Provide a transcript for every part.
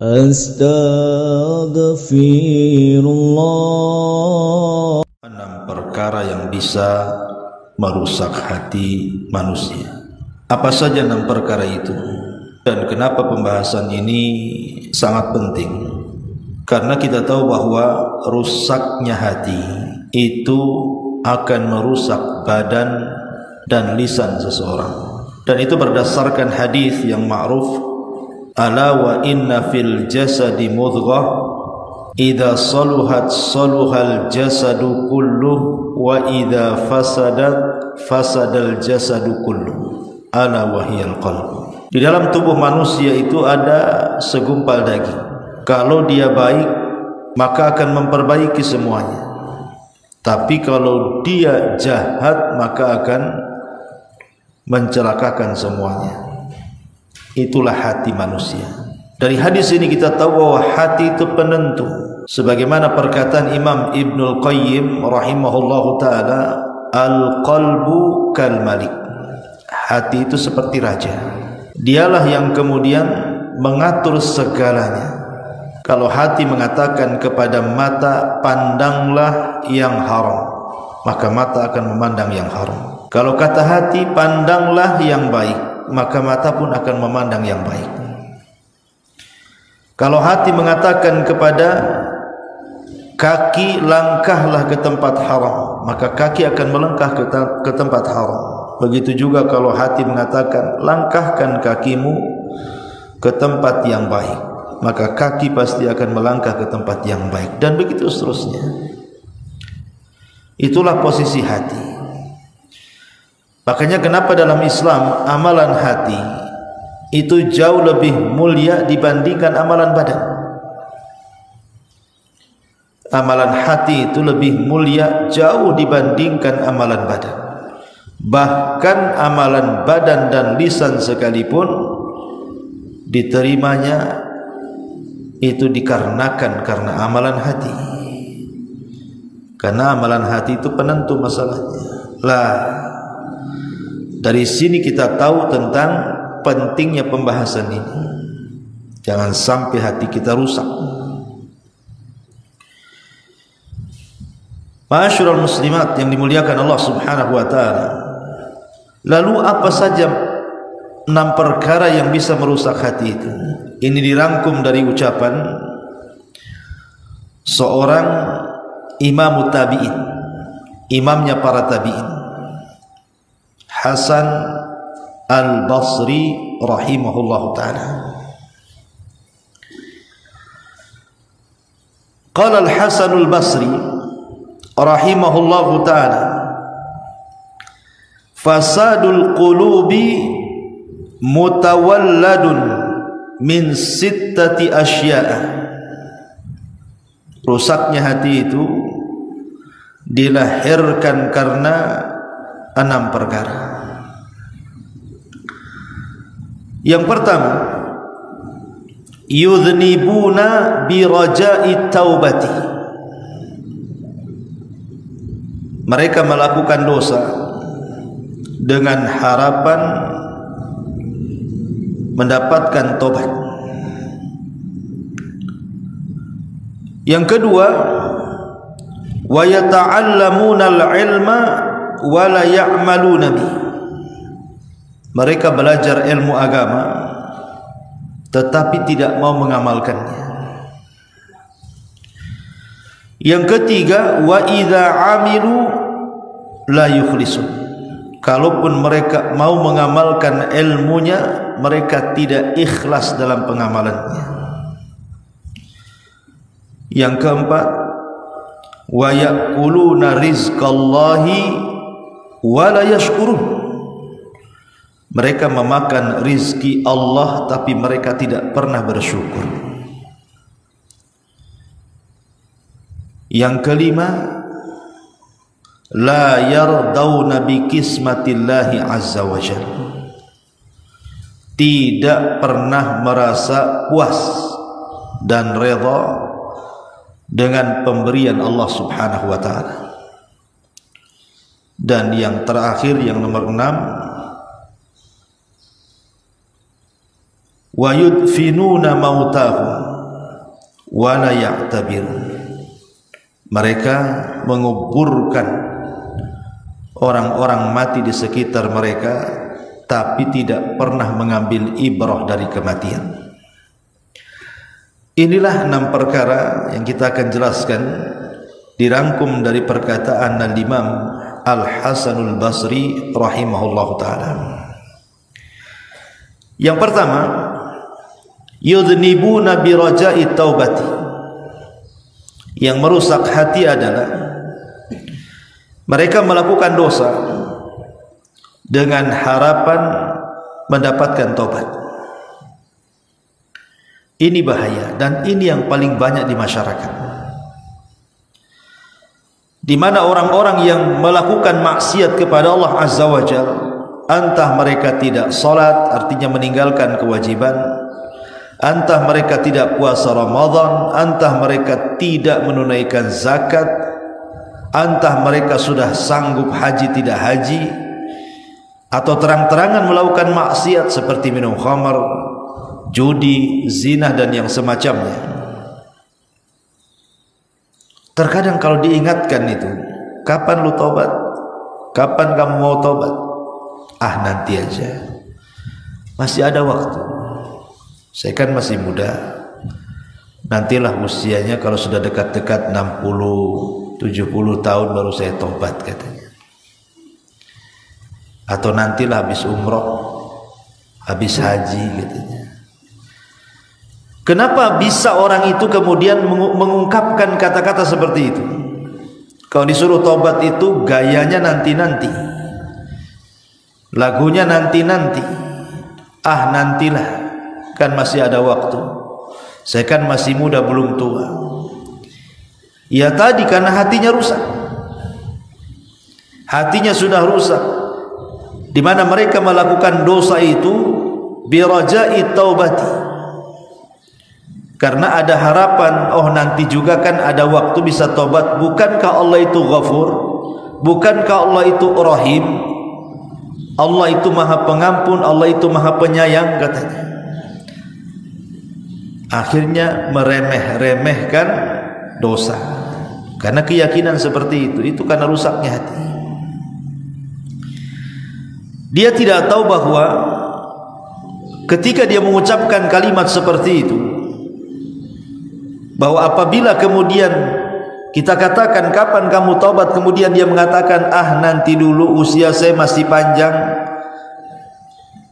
Astaghfirullah. 6 perkara yang bisa merusak hati manusia. Apa saja 6 perkara itu? Dan kenapa pembahasan ini sangat penting? Karena kita tahu bahwa rusaknya hati itu akan merusak badan dan lisan seseorang. Dan itu berdasarkan hadis yang ma'ruf, ala wa inna fil jasadi mudghah idza saluhat saluhal jasadu kulluh wa idza fasadat fasadal jasadu kulluh ala wahiyal qalb. Di dalam tubuh manusia itu ada segumpal daging. Kalau dia baik maka akan memperbaiki semuanya. Tapi kalau dia jahat maka akan mencelakakan semuanya. Itulah hati manusia. Dari hadis ini kita tahu bahwa hati itu penentu. Sebagaimana perkataan Imam Ibnul Qayyim rahimahullahu ta'ala, al-qalbu kal malik. Hati itu seperti raja. Dialah yang kemudian mengatur segalanya. Kalau hati mengatakan kepada mata, pandanglah yang haram, maka mata akan memandang yang haram. Kalau kata hati, pandanglah yang baik, maka mata pun akan memandang yang baik. Kalau hati mengatakan kepada kaki, langkahlah ke tempat haram, maka kaki akan melangkah ke tempat haram. Begitu juga kalau hati mengatakan langkahkan kakimu ke tempat yang baik, maka kaki pasti akan melangkah ke tempat yang baik, dan begitu seterusnya. Itulah posisi hati. Makanya kenapa dalam Islam amalan hati itu jauh lebih mulia dibandingkan amalan badan. Amalan hati itu lebih mulia jauh dibandingkan amalan badan. Bahkan amalan badan dan lisan sekalipun diterimanya itu dikarenakan karena amalan hati. Karena amalan hati itu penentu masalahnya. Lah, dari sini kita tahu tentang pentingnya pembahasan ini. Jangan sampai hati kita rusak. Ma'asyiral muslimat yang dimuliakan Allah Subhanahu wa taala. Lalu apa saja 6 perkara yang bisa merusak hati itu? Ini dirangkum dari ucapan seorang imam tabi'in, imamnya para tabi'in, Hasan al-Basri rahimahullahu ta'ala. Qala al-Hasan al-Basri rahimahullahu ta'ala, fasadul qulubi mutawalladun min 6 asya'a. Rusaknya hati itu dilahirkan karena 6 perkara. Yang pertama, yudhnibuna bi raja'i taubati. Mereka melakukan dosa dengan harapan mendapatkan tobat. Yang kedua, wa yata'allamuna al-ilma wa la ya'maluna bi. Mereka belajar ilmu agama tetapi tidak mau mengamalkannya. Yang ketiga, wa idza amilu la yukhlisun. Kalaupun mereka mau mengamalkan ilmunya, mereka tidak ikhlas dalam pengamalannya. Yang keempat, wa ya'kuluna rizqallahi wa la yashkurun. Mereka memakan rizki Allah tapi mereka tidak pernah bersyukur. Yang kelima, la yardawna bi kismatillahi azza wa jalla. Tidak pernah merasa puas dan redha dengan pemberian Allah Subhanahu wa taala. Dan yang terakhir, yang nomor 6, wa yudfinuna mautahum. wa la ya'tabirun. Mereka menguburkan orang-orang mati di sekitar mereka, tapi tidak pernah mengambil ibrah dari kematian. Inilah 6 perkara yang kita akan jelaskan, dirangkum dari perkataan Al-Imam Al-Hasanul Basri rahimahullahu ta'ala. Yang pertama, yudhnibuna biraja'i taubati. Yang merusak hati adalah mereka melakukan dosa dengan harapan mendapatkan taubat. Ini bahaya, dan ini yang paling banyak di masyarakat, di mana orang-orang yang melakukan maksiat kepada Allah Azza wa Jalla, entah mereka tidak salat, artinya meninggalkan kewajiban, entah mereka tidak puasa Ramadan, entah mereka tidak menunaikan zakat, entah mereka sudah sanggup haji tidak haji, atau terang-terangan melakukan maksiat seperti minum khamar, judi, zina dan yang semacamnya. Terkadang kalau diingatkan itu, kapan lu taubat? Kapan kamu mau taubat? Ah, nanti aja, masih ada waktu. Saya kan masih muda, nantilah usianya kalau sudah dekat-dekat 60-70 tahun baru saya tobat katanya. Atau nantilah habis umroh, habis haji katanya. Kenapa bisa orang itu kemudian mengungkapkan kata-kata seperti itu? Kalau disuruh tobat itu gayanya nanti-nanti, lagunya nanti-nanti. Ah, nantilah, kan masih ada waktu, saya kan masih muda belum tua. Ya tadi karena hatinya rusak, hatinya sudah rusak, di mana mereka melakukan dosa itu biraja'i taubati, karena ada harapan, oh nanti juga kan ada waktu bisa tobat. Bukankah Allah itu Ghafur? Bukankah Allah itu Rahim? Allah itu Maha Pengampun, Allah itu Maha Penyayang katanya. Akhirnya meremeh-remehkan dosa karena keyakinan seperti itu karena rusaknya hati. Dia tidak tahu bahwa ketika dia mengucapkan kalimat seperti itu, bahwa apabila kemudian kita katakan kapan kamu taubat, kemudian dia mengatakan ah nanti dulu, usia saya masih panjang,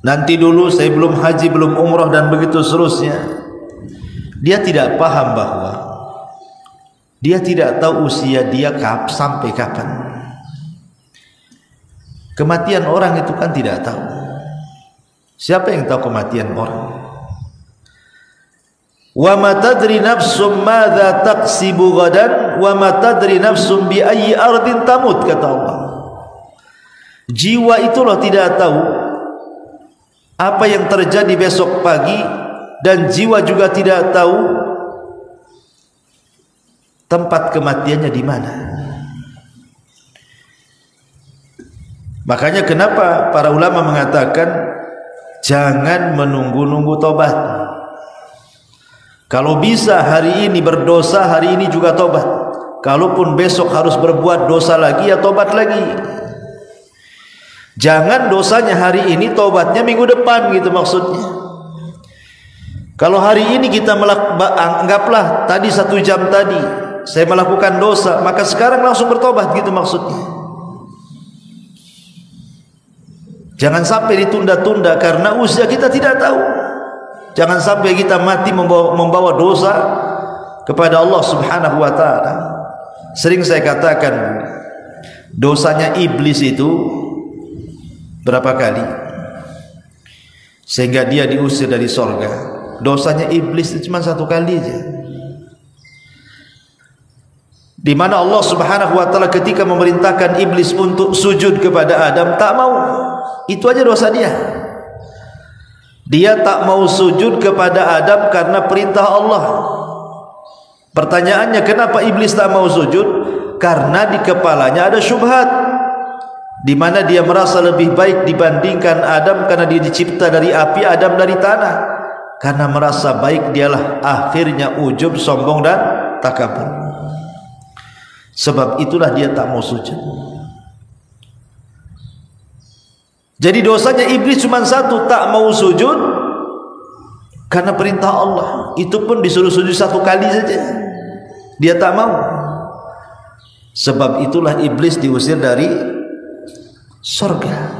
nanti dulu, saya belum haji, belum umrah dan begitu seterusnya. Dia tidak paham bahwa dia tidak tahu usia dia sampai kapan. Kematian orang itu kan tidak tahu. Siapa yang tahu kematian orang? Wa ma tadri nafsum madza taksibu ghadan wa ma tadri nafsum bi ayyi ardin tamut, kata Allah. Jiwa itu loh tidak tahu apa yang terjadi besok pagi, dan jiwa juga tidak tahu tempat kematiannya di mana. Makanya kenapa para ulama mengatakan jangan menunggu-nunggu tobat. Kalau bisa hari ini berdosa, hari ini juga tobat. Kalaupun besok harus berbuat dosa lagi, ya tobat lagi. Jangan dosanya hari ini, tobatnya minggu depan, gitu maksudnya. Kalau hari ini kita anggaplah tadi 1 jam tadi saya melakukan dosa, maka sekarang langsung bertobat, gitu maksudnya. Jangan sampai ditunda-tunda karena usia kita tidak tahu. Jangan sampai kita mati membawa dosa kepada Allah Subhanahu wa ta'ala. Sering saya katakan, dosanya iblis itu berapa kali sehingga dia diusir dari sorga? Dosanya iblis itu cuma 1 kali aja, di mana Allah Subhanahu wa ta'ala ketika memerintahkan iblis untuk sujud kepada Adam, tak mau. Itu aja dosa dia. Dia tak mau sujud kepada Adam karena perintah Allah. Pertanyaannya, kenapa iblis tak mau sujud? Karena di kepalanya ada syubhat, di mana dia merasa lebih baik dibandingkan Adam karena dia dicipta dari api, Adam dari tanah. karena merasa baik dialah, akhirnya ujub, sombong dan takabur. Sebab itulah dia tak mau sujud. Jadi dosanya iblis cuma satu, tak mau sujud karena perintah Allah. Itu pun disuruh sujud 1 kali saja, dia tak mau. Sebab itulah iblis diusir dari surga.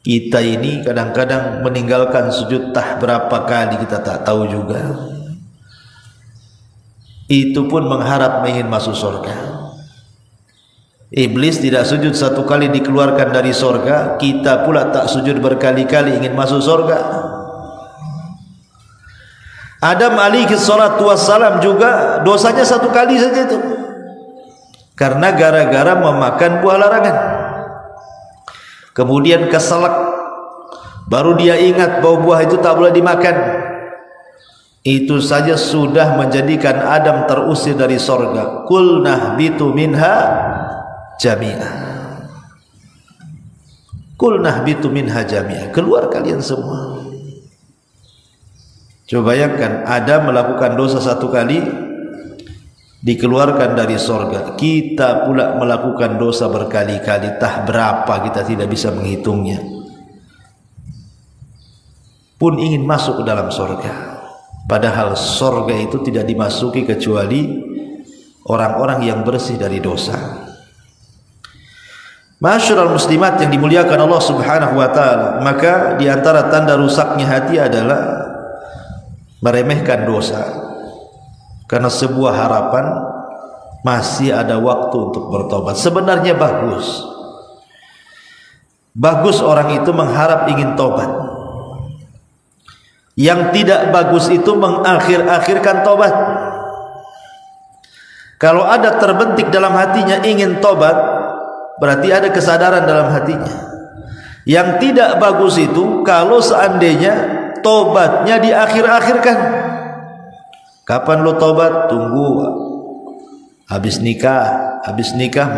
Kita ini kadang-kadang meninggalkan sujud tak berapa kali, kita tak tahu juga. Itu pun mengharap ingin masuk surga. Iblis tidak sujud 1 kali dikeluarkan dari surga, kita pula tak sujud berkali-kali ingin masuk surga. Adam alaihi salatu wassalam juga dosanya 1 kali saja itu, karena gara-gara memakan buah larangan. Kemudian keselak, baru dia ingat bahwa buah itu tak boleh dimakan. Itu saja sudah menjadikan Adam terusir dari surga. Qulna bitu minha jami'ah. Qulna bitu minha jami'ah, keluar kalian semua. Coba bayangkan, Adam melakukan dosa 1 kali dikeluarkan dari surga, kita pula melakukan dosa berkali-kali, tak berapa kita tidak bisa menghitungnya, pun ingin masuk ke dalam surga. Padahal surga itu tidak dimasuki kecuali orang-orang yang bersih dari dosa. Masyarul muslimat yang dimuliakan Allah Subhanahu wa taala, maka di antara tanda rusaknya hati adalah meremehkan dosa. Karena sebuah harapan masih ada waktu untuk bertobat. Sebenarnya bagus orang itu mengharap ingin tobat. Yang tidak bagus itu mengakhir-akhirkan tobat. Kalau ada terbentik dalam hatinya ingin tobat, berarti ada kesadaran dalam hatinya. Yang tidak bagus itu kalau seandainya tobatnya diakhir-akhirkan. Kapan lo tobat? Tunggu habis nikah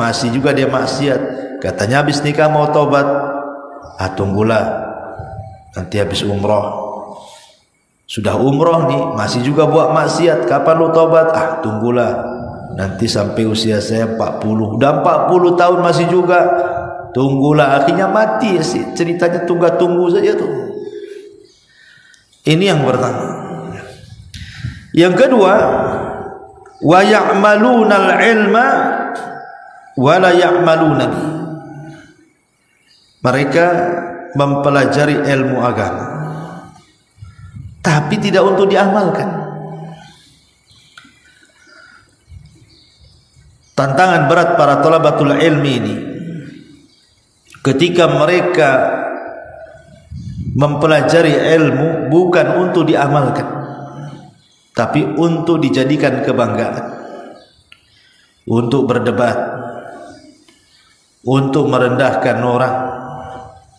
masih juga dia maksiat. Katanya habis nikah mau tobat. Tunggulah nanti habis umroh. Sudah umroh nih masih juga buat maksiat. Kapan lo tobat? Tunggulah nanti sampai usia saya 40. Udah 40 tahun masih juga. Tunggulah, akhirnya mati ya sih. Ceritanya tunggu saja tuh. Ini yang pertama. Yang kedua, wa ya'malunal ilma wa la ya'maluna. Mereka mempelajari ilmu agama tapi tidak untuk diamalkan. Tantangan berat para thalabatul ilmi ini ketika mereka mempelajari ilmu bukan untuk diamalkan, tapi untuk dijadikan kebanggaan, untuk berdebat, untuk merendahkan orang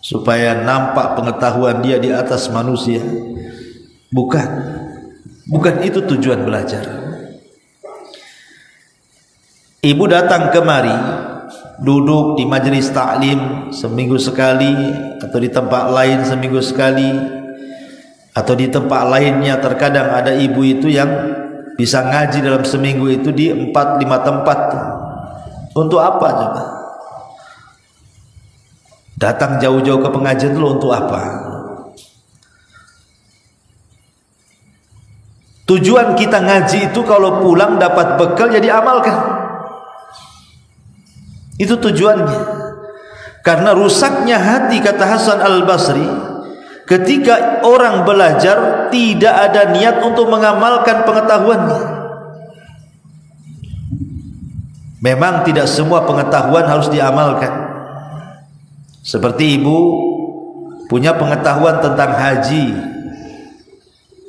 supaya nampak pengetahuan dia di atas manusia. Bukan itu tujuan belajar. Ibu datang kemari, duduk di majelis taklim seminggu sekali, atau di tempat lain seminggu sekali, atau di tempat lainnya. Terkadang ada ibu itu yang bisa ngaji dalam seminggu itu di 4-5 tempat. Untuk apa coba? Datang jauh-jauh ke pengajian dulu untuk apa? Tujuan kita ngaji itu kalau pulang dapat bekal jadi amalkan. Itu tujuannya. Karena rusaknya hati, kata Hasan Al-Basri, ketika orang belajar tidak ada niat untuk mengamalkan pengetahuannya. Memang tidak semua pengetahuan harus diamalkan. Seperti ibu punya pengetahuan tentang haji,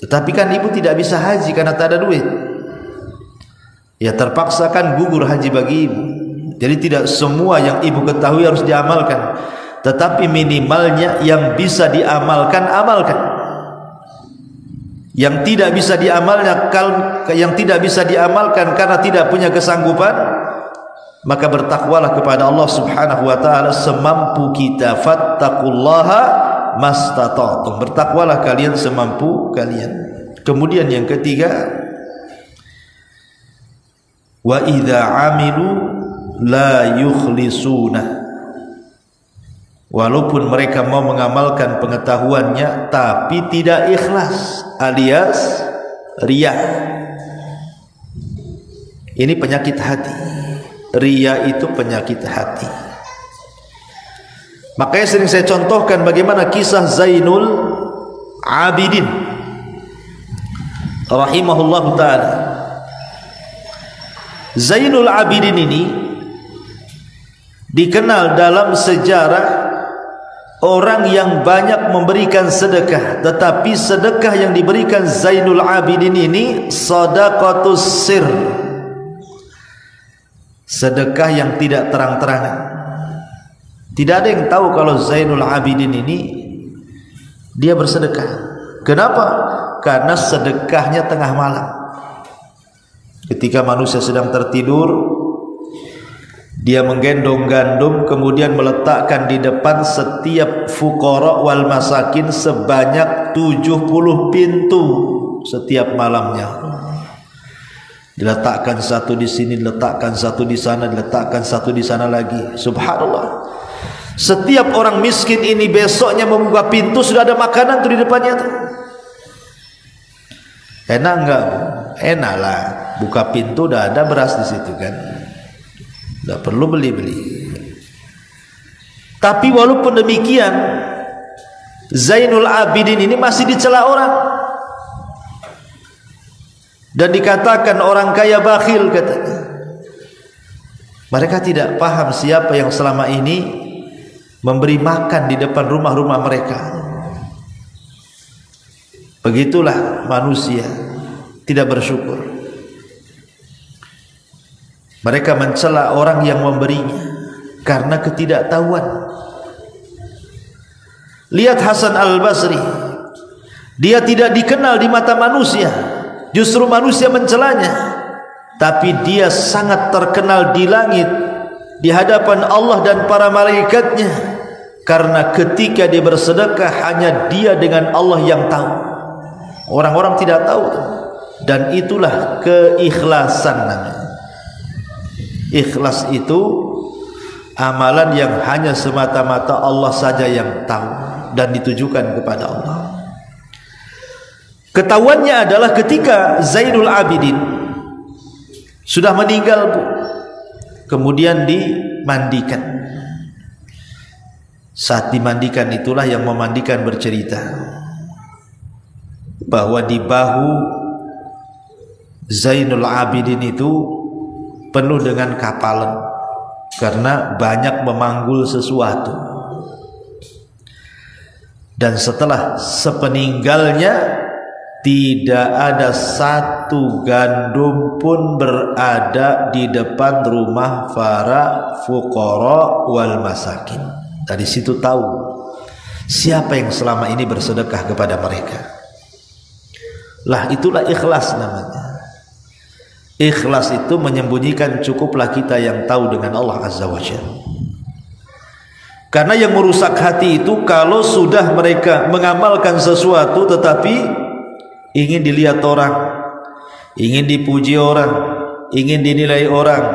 tetapi kan ibu tidak bisa haji karena tak ada duit. Ya terpaksa kan gugur haji bagi ibu. Jadi tidak semua yang ibu ketahui harus diamalkan, tetapi minimalnya yang bisa diamalkan, amalkan. Yang tidak bisa diamalkan karena tidak punya kesanggupan, maka bertakwalah kepada Allah Subhanahu wa taala semampu kita. Fattaqullaha mastata'tum. Bertakwalah kalian semampu kalian. Kemudian yang ketiga, wa idza amilu la yukhlisuna. Walaupun mereka mau mengamalkan pengetahuannya tapi tidak ikhlas, alias riya. Ini penyakit hati. Riya itu penyakit hati. Makanya sering saya contohkan bagaimana kisah Zainul Abidin rahimahullah ta'ala. Zainul Abidin ini dikenal dalam sejarah orang yang banyak memberikan sedekah, tetapi sedekah yang diberikan Zainul Abidin ini sadaqatus sir, sedekah yang tidak terang-terangan. Tidak ada yang tahu kalau Zainul Abidin ini dia bersedekah. Kenapa? Karena sedekahnya tengah malam, ketika manusia sedang tertidur, dia menggendong gandum kemudian meletakkan di depan setiap fuqara wal masakin sebanyak 70 pintu setiap malamnya. Diletakkan satu di sini, diletakkan satu di sana, diletakkan satu di sana lagi. Subhanallah. Setiap orang miskin ini besoknya membuka pintu sudah ada makanan tuh di depannya tuh. Enak enggak? Enak lah. Buka pintu udah ada beras di situ kan. Tidak perlu beli-beli. Tapi walaupun demikian, Zainul Abidin ini masih dicela orang dan dikatakan orang kaya bakhil katanya. Mereka tidak paham siapa yang selama ini memberi makan di depan rumah-rumah mereka. Begitulah manusia tidak bersyukur. Mereka mencela orang yang memberinya karena ketidaktahuan. Lihat Hasan Al-Basri, dia tidak dikenal di mata manusia, justru manusia mencelanya, tapi dia sangat terkenal di langit di hadapan Allah dan para malaikatnya, karena ketika dia bersedekah hanya dia dengan Allah yang tahu. Orang-orang tidak tahu, dan itulah keikhlasan namanya. Ikhlas itu amalan yang hanya semata-mata Allah saja yang tahu dan ditujukan kepada Allah. Ketahuannya adalah ketika Zainul Abidin sudah meninggal, Bu, kemudian dimandikan. Saat dimandikan itulah yang memandikan bercerita bahwa di bahu Zainul Abidin itu penuh dengan kapalan karena banyak memanggul sesuatu. Dan setelah sepeninggalnya tidak ada satu gandum pun berada di depan rumah para fuqara wal masakin. Dari situ tahu siapa yang selama ini bersedekah kepada mereka. Lah itulah ikhlas namanya. Ikhlas itu menyembunyikan cukuplah kita yang tahu dengan Allah Azza wa Jalla. Karena yang merusak hati itu kalau sudah mereka mengamalkan sesuatu tetapi ingin dilihat orang, ingin dipuji orang, ingin dinilai orang,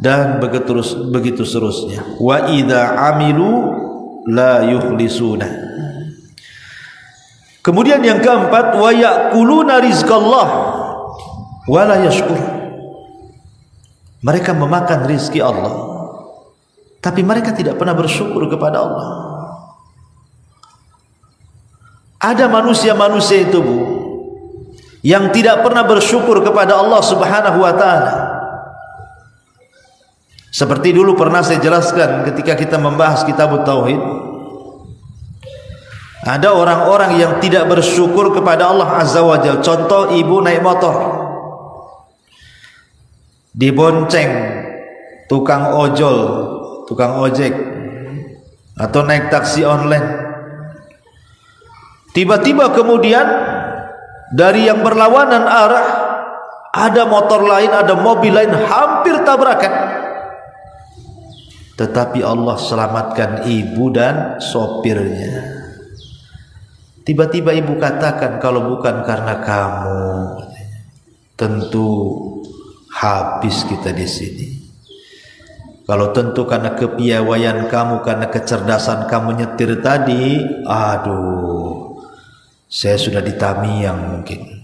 dan begitu seterusnya. Wa idza amilu la yukhlisuna. Kemudian yang keempat, wa ya'kuluna rizqallah wala yashkur. Mereka memakan rizki Allah, tapi mereka tidak pernah bersyukur kepada Allah. Ada manusia-manusia itu, Bu, yang tidak pernah bersyukur kepada Allah Subhanahu wa ta'ala. Seperti dulu pernah saya jelaskan ketika kita membahas kitab Tauhid, ada orang-orang yang tidak bersyukur kepada Allah Azza wa Jalla. Contoh, ibu naik motor, dibonceng tukang ojol, tukang ojek, atau naik taksi online. Tiba-tiba kemudian dari yang berlawanan arah ada motor lain, ada mobil lain, hampir tabrakan. Tetapi Allah selamatkan ibu dan sopirnya. Tiba-tiba ibu katakan, kalau bukan karena kamu, tentu habis kita di sini. Kalau tentu karena kepiawaian kamu, karena kecerdasan kamu nyetir tadi, aduh, saya sudah di Tamiang mungkin.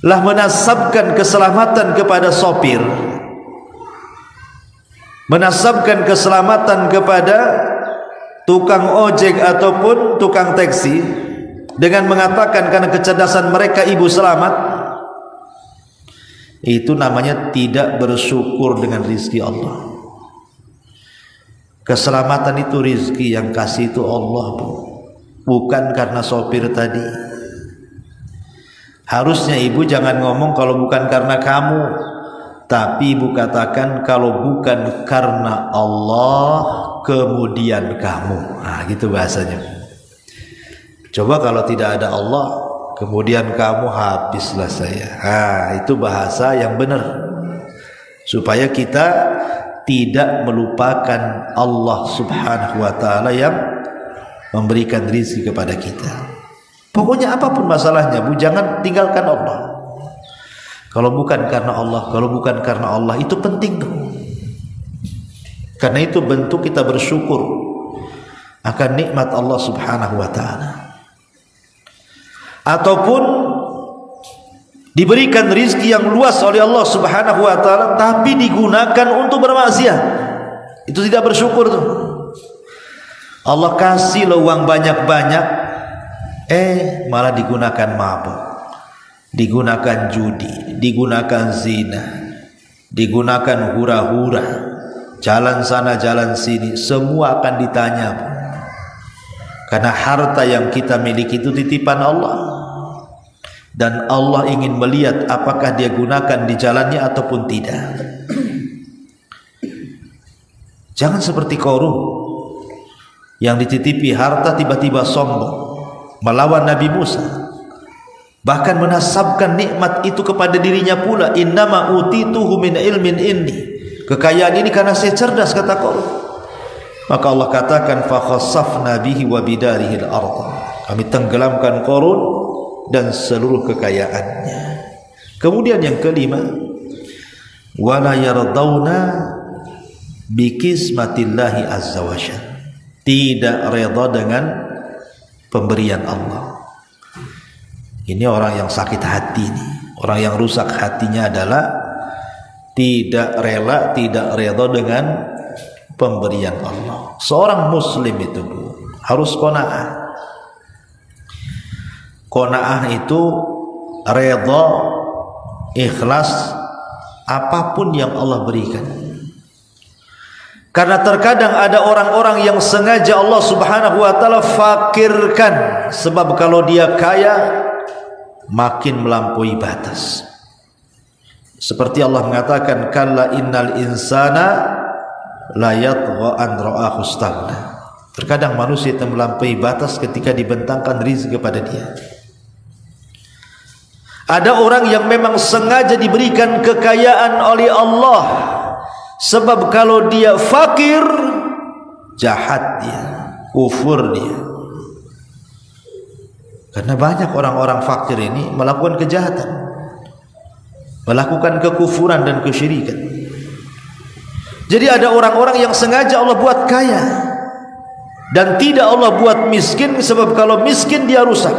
Lah menasabkan keselamatan kepada sopir, menasabkan keselamatan kepada tukang ojek ataupun tukang taksi dengan mengatakan karena kecerdasan mereka ibu selamat. Itu namanya tidak bersyukur dengan rizki Allah. Keselamatan itu rizki yang kasih itu Allah, bukan karena sopir tadi. Harusnya ibu jangan ngomong kalau bukan karena kamu, tapi ibu katakan kalau bukan karena Allah kemudian kamu. Nah, gitu bahasanya. Coba kalau tidak ada Allah kemudian kamu, habislah saya. Itu bahasa yang benar, supaya kita tidak melupakan Allah subhanahu wa ta'ala yang memberikan rezeki kepada kita. Pokoknya apapun masalahnya, Bu, jangan tinggalkan Allah. Kalau bukan karena Allah, kalau bukan karena Allah, itu penting tuh. Karena itu bentuk kita bersyukur akan nikmat Allah subhanahu wa ta'ala. Ataupun diberikan rizki yang luas oleh Allah subhanahu wa ta'ala, tapi digunakan untuk bermaksiat, itu tidak bersyukur tuh. Allah kasih lo uang banyak-banyak, malah digunakan mabuk, digunakan judi, digunakan zina, digunakan hura-hura, jalan sana jalan sini, semua akan ditanya. Karena harta yang kita miliki itu titipan Allah, dan Allah ingin melihat apakah dia gunakan di jalannya ataupun tidak. Jangan seperti Qarun yang dititipi harta tiba-tiba sombong melawan Nabi Musa, bahkan menasabkan nikmat itu kepada dirinya pula. Innama utituhu min ilmin indi, kekayaan ini karena saya cerdas, kata Qarun. Maka Allah katakan fa khassafna bihi wa bidarihi al-ardh, kami tenggelamkan Qarun dan seluruh kekayaannya. Kemudian yang kelima, wala yardawna bikismatillahi azza wa jalla, tidak reda dengan pemberian Allah. Ini orang yang sakit hati nih. Orang yang rusak hatinya adalah tidak rela, tidak reda dengan pemberian Allah. Seorang muslim itu harus qanaah. Qanaah itu reda, ikhlas apapun yang Allah berikan. Karena terkadang ada orang-orang yang sengaja Allah subhanahu wa ta'ala fakirkan, sebab kalau dia kaya makin melampaui batas. Seperti Allah mengatakan, kalla innal insana la yatgha an ra'ahu istaghna. Terkadang manusia itu melampaui batas ketika dibentangkan rezeki kepada dia. Ada orang yang memang sengaja diberikan kekayaan oleh Allah, sebab kalau dia fakir, jahat dia, kufur dia. Karena banyak orang-orang fakir ini melakukan kejahatan, melakukan kekufuran dan kesyirikan. Jadi ada orang-orang yang sengaja Allah buat kaya dan tidak Allah buat miskin, sebab kalau miskin dia rusak.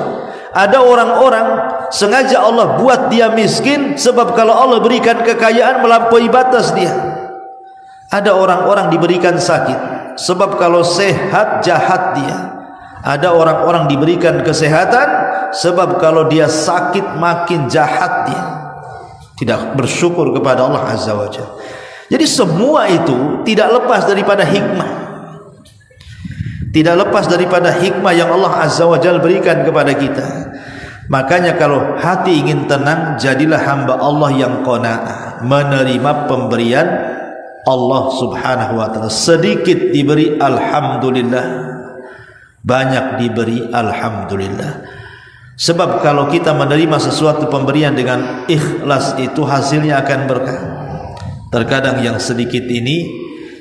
Ada orang-orang sengaja Allah buat dia miskin, sebab kalau Allah berikan kekayaan melampaui batas dia. Ada orang-orang diberikan sakit, sebab kalau sehat jahat dia. Ada orang-orang diberikan kesehatan, sebab kalau dia sakit makin jahat dia. Tidak bersyukur kepada Allah azza wa jalla. Jadi semua itu tidak lepas daripada hikmah. Tidak lepas daripada hikmah yang Allah azza wa jalla berikan kepada kita. Makanya kalau hati ingin tenang, jadilah hamba Allah yang qanaah, menerima pemberian Allah subhanahu wa ta'ala. Sedikit diberi alhamdulillah, banyak diberi alhamdulillah. Sebab kalau kita menerima sesuatu pemberian dengan ikhlas, itu hasilnya akan berkah. Terkadang yang sedikit ini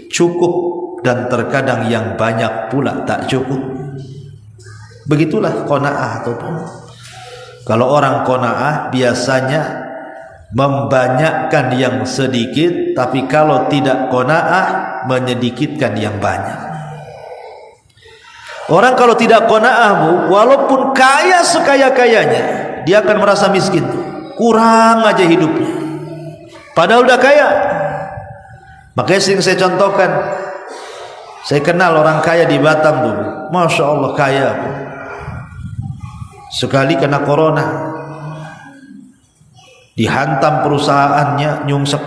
cukup, dan terkadang yang banyak pula tak cukup. Begitulah qanaah ataupun kalau orang qanaah biasanya membanyakkan yang sedikit, tapi kalau tidak qanaah menyedikitkan yang banyak. Orang kalau tidak qanaah, Bu, walaupun kaya sekaya-kayanya, dia akan merasa miskin, kurang aja hidupnya, padahal udah kaya. Makanya sering saya contohkan, saya kenal orang kaya di Batam dulu, Masya Allah kaya, Bu. Sekali kena corona, dihantam perusahaannya, nyungsep.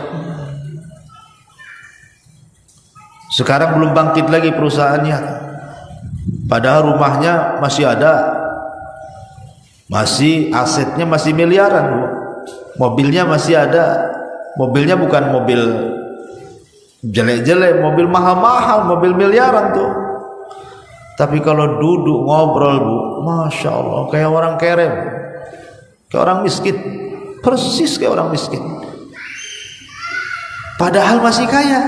Sekarang belum bangkit lagi perusahaannya, padahal rumahnya masih ada, masih asetnya masih miliaran, Bu. Mobilnya masih ada. Mobilnya bukan mobil jelek-jelek, mobil mahal-mahal, mobil miliaran tuh. Tapi kalau duduk ngobrol, Bu, Masya Allah, kayak orang kere, kayak orang miskin, persis kayak orang miskin. Padahal masih kaya,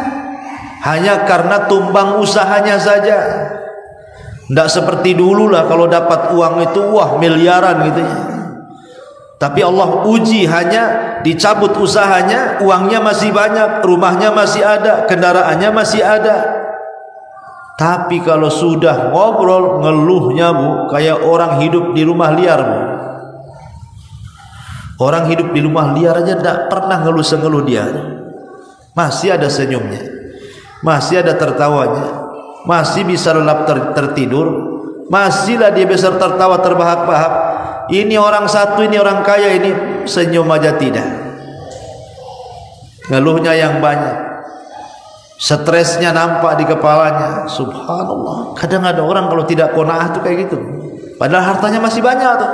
hanya karena tumbang usahanya saja. Tidak seperti dulu lah, kalau dapat uang itu wah miliaran gitu ya. Tapi Allah uji, hanya dicabut usahanya, uangnya masih banyak, rumahnya masih ada, kendaraannya masih ada. Tapi kalau sudah ngobrol, ngeluhnya, Bu, kayak orang hidup di rumah liar, Bu. Orang hidup di rumah liar aja tidak pernah ngeluh-ngeluh dia. Masih ada senyumnya, masih ada tertawanya, masih bisa lelap tertidur, masihlah dia bisa tertawa terbahak-bahak. Ini orang satu, ini orang kaya, ini senyum aja tidak. Ngeluhnya yang banyak, stresnya nampak di kepalanya. Subhanallah, kadang ada orang kalau tidak qanaah tuh kayak gitu, padahal hartanya masih banyak tuh.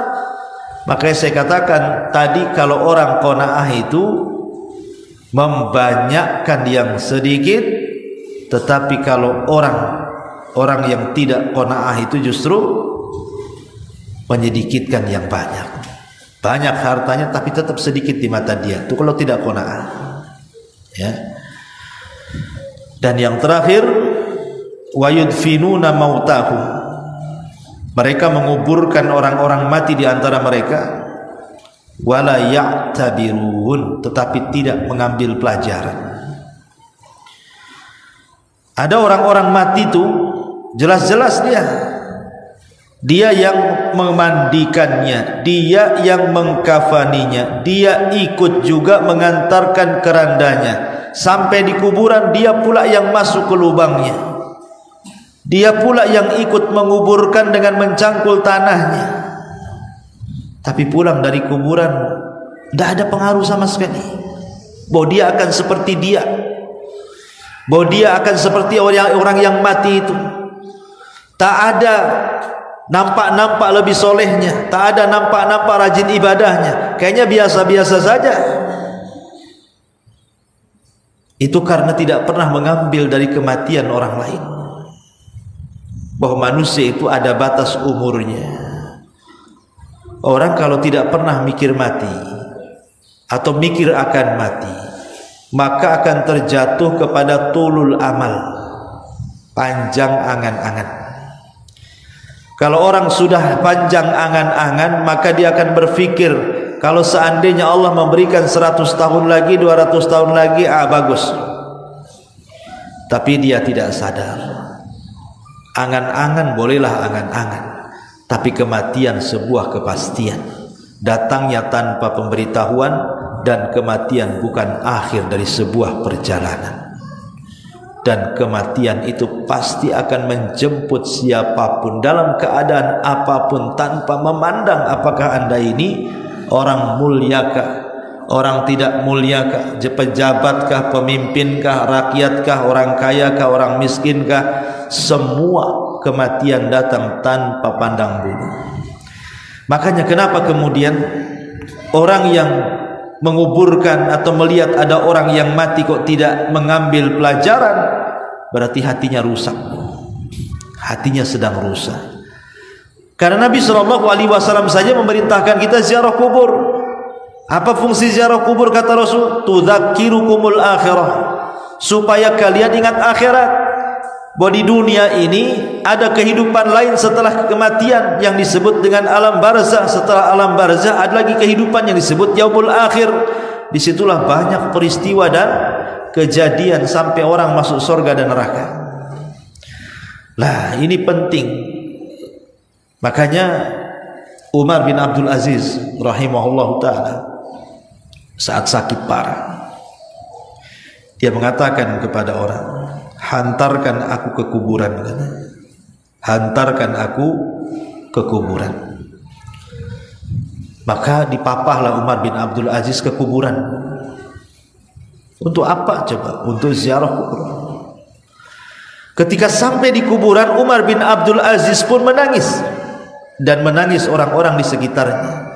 Makanya saya katakan tadi, kalau orang qanaah itu membanyakkan yang sedikit, tetapi kalau orang yang tidak qanaah itu justru menyedikitkan yang banyak. Banyak hartanya tapi tetap sedikit di mata dia. Itu kalau tidak qanaah. Ya. Dan yang terakhir, wa yudfinuna mautahum. Mereka menguburkan orang-orang mati di antara mereka, wala ya'tabirun, tetapi tidak mengambil pelajaran. Ada orang-orang mati itu jelas-jelas dia yang memandikannya, dia yang mengkafaninya, dia ikut juga mengantarkan kerandanya sampai di kuburan, dia pula yang masuk ke lubangnya, dia pula yang ikut menguburkan dengan mencangkul tanahnya. Tapi pulang dari kuburan tidak ada pengaruh sama sekali bahwa dia akan seperti dia, bahwa dia akan seperti orang yang mati itu. Tak ada nampak-nampak lebih solehnya, tak ada nampak-nampak rajin ibadahnya, kayaknya biasa-biasa saja. Itu karena tidak pernah mengambil dari kematian orang lain, bahwa manusia itu ada batas umurnya. Orang kalau tidak pernah mikir mati atau mikir akan mati, maka akan terjatuh kepada tulul amal, panjang angan-angan. Kalau orang sudah panjang angan-angan, maka dia akan berpikir, kalau seandainya Allah memberikan 100 tahun lagi, 200 tahun lagi, bagus. Tapi dia tidak sadar, angan-angan bolehlah angan-angan, tapi kematian sebuah kepastian, datangnya tanpa pemberitahuan, dan kematian bukan akhir dari sebuah perjalanan. Dan kematian itu pasti akan menjemput siapapun dalam keadaan apapun, tanpa memandang apakah anda ini orang muliakah, orang tidak muliakah, pejabatkah, pemimpinkah, rakyatkah, orang kayakah, orang miskinkah. Semua kematian datang tanpa pandang bulu. Makanya kenapa kemudian orang yang menguburkan atau melihat ada orang yang mati kok tidak mengambil pelajaran, berarti hatinya rusak, hatinya sedang rusak. Karena Nabi SAW saja memerintahkan kita ziarah kubur. Apa fungsi ziarah kubur kata Rasul? Tudzakirukumul akhirah, supaya kalian ingat akhirat. bahwa di dunia ini ada kehidupan lain setelah kematian yang disebut dengan alam barzah. Setelah alam barzah ada lagi kehidupan yang disebut yaumul akhir. Disitulah banyak peristiwa dan kejadian sampai orang masuk surga dan neraka. Lah, ini penting. Makanya Umar bin Abdul Aziz rahimahullahu ta'ala saat sakit parah, dia mengatakan kepada orang, hantarkan aku ke kuburan, hantarkan aku ke kuburan. Maka dipapahlah Umar bin Abdul Aziz ke kuburan. Untuk apa coba? Untuk ziarah kubur. Ketika sampai di kuburan, Umar bin Abdul Aziz pun menangis, dan menangis orang-orang di sekitarnya.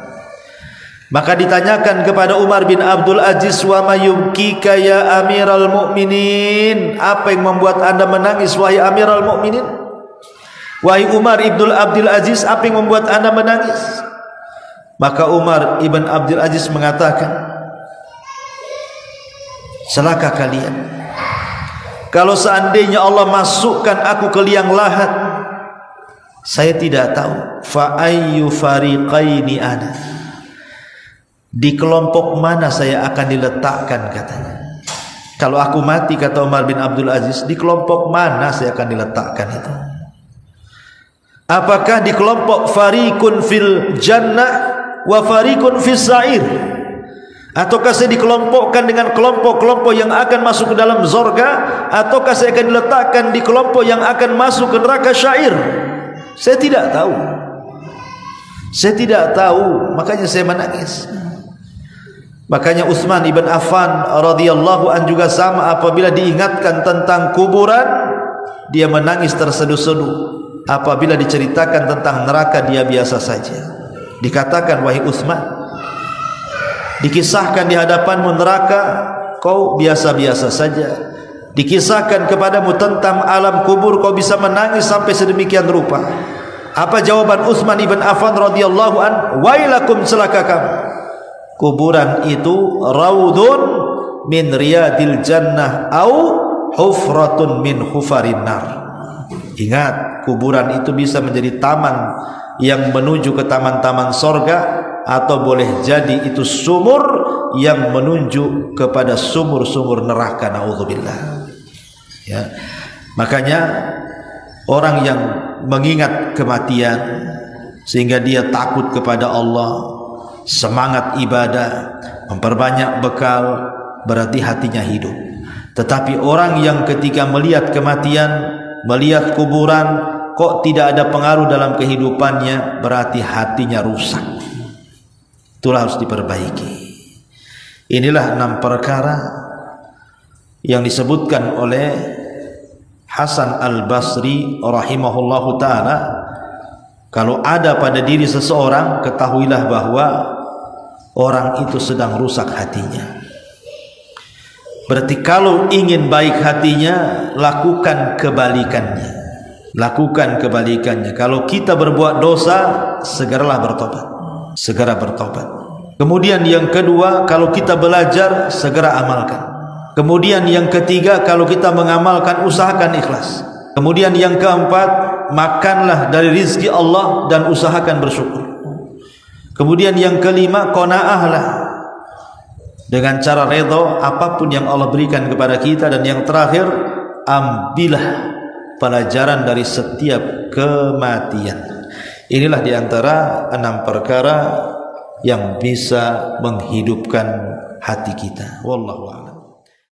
Maka ditanyakan kepada Umar bin Abdul Aziz, wa mayubkika ya Amiral Mukminin, apa yang membuat anda menangis wahai Amiral Mukminin? Wahai Umar ibn Abdul Aziz, apa yang membuat anda menangis? Maka Umar ibn Abdul Aziz mengatakan, celaka kalian kalau seandainya Allah masukkan aku ke liang lahat, saya tidak tahu fa ayyu fariqaini ana, di kelompok mana saya akan diletakkan, katanya. Kalau aku mati, kata Umar bin Abdul Aziz, di kelompok mana saya akan diletakkan itu? Apakah di kelompok fariqun fil jannah wa fariqun fis sa'ir, ataukah saya dikelompokkan dengan kelompok-kelompok yang akan masuk ke dalam surga, ataukah saya akan diletakkan di kelompok yang akan masuk ke neraka syair? Saya tidak tahu. Saya tidak tahu, makanya saya menangis. Makanya Utsman ibn Affan radhiyallahu an juga sama, apabila diingatkan tentang kuburan dia menangis terseduh-seduh. Apabila diceritakan tentang neraka dia biasa saja. Dikatakan, wahai Utsman, dikisahkan di hadapanmu neraka, kau biasa-biasa saja. Dikisahkan kepadamu tentang alam kubur, kau bisa menangis sampai sedemikian rupa. Apa jawaban Utsman ibn Affan radhiyallahu an? Wailakum, celaka kamu. Kuburan itu raudun min riyadil jannah au hufratun min hufarin nar. Ingat, kuburan itu bisa menjadi taman yang menuju ke taman-taman sorga, atau boleh jadi itu sumur yang menuju kepada sumur-sumur neraka, naudzubillah. Ya. Makanya orang yang mengingat kematian sehingga dia takut kepada Allah, semangat ibadah, memperbanyak bekal, berarti hatinya hidup. Tetapi orang yang ketika melihat kematian, melihat kuburan, kok tidak ada pengaruh dalam kehidupannya, berarti hatinya rusak. Itulah harus diperbaiki. Inilah 6 perkara yang disebutkan oleh Hasan al-Basri rahimahullahu ta'ala. Kalau ada pada diri seseorang, ketahuilah bahwa orang itu sedang rusak hatinya. Berarti kalau ingin baik hatinya, lakukan kebalikannya. Lakukan kebalikannya. Kalau kita berbuat dosa, segeralah bertobat. Segera bertobat. Kemudian yang kedua, kalau kita belajar, segera amalkan. Kemudian yang ketiga, kalau kita mengamalkan, usahakan ikhlas. Kemudian yang keempat, makanlah dari rizki Allah dan usahakan bersyukur. Kemudian yang kelima, qanaahlah dengan cara redha apapun yang Allah berikan kepada kita. Dan yang terakhir, ambillah pelajaran dari setiap kematian. Inilah diantara 6 perkara yang bisa menghidupkan hati kita. Wallahu a'lam.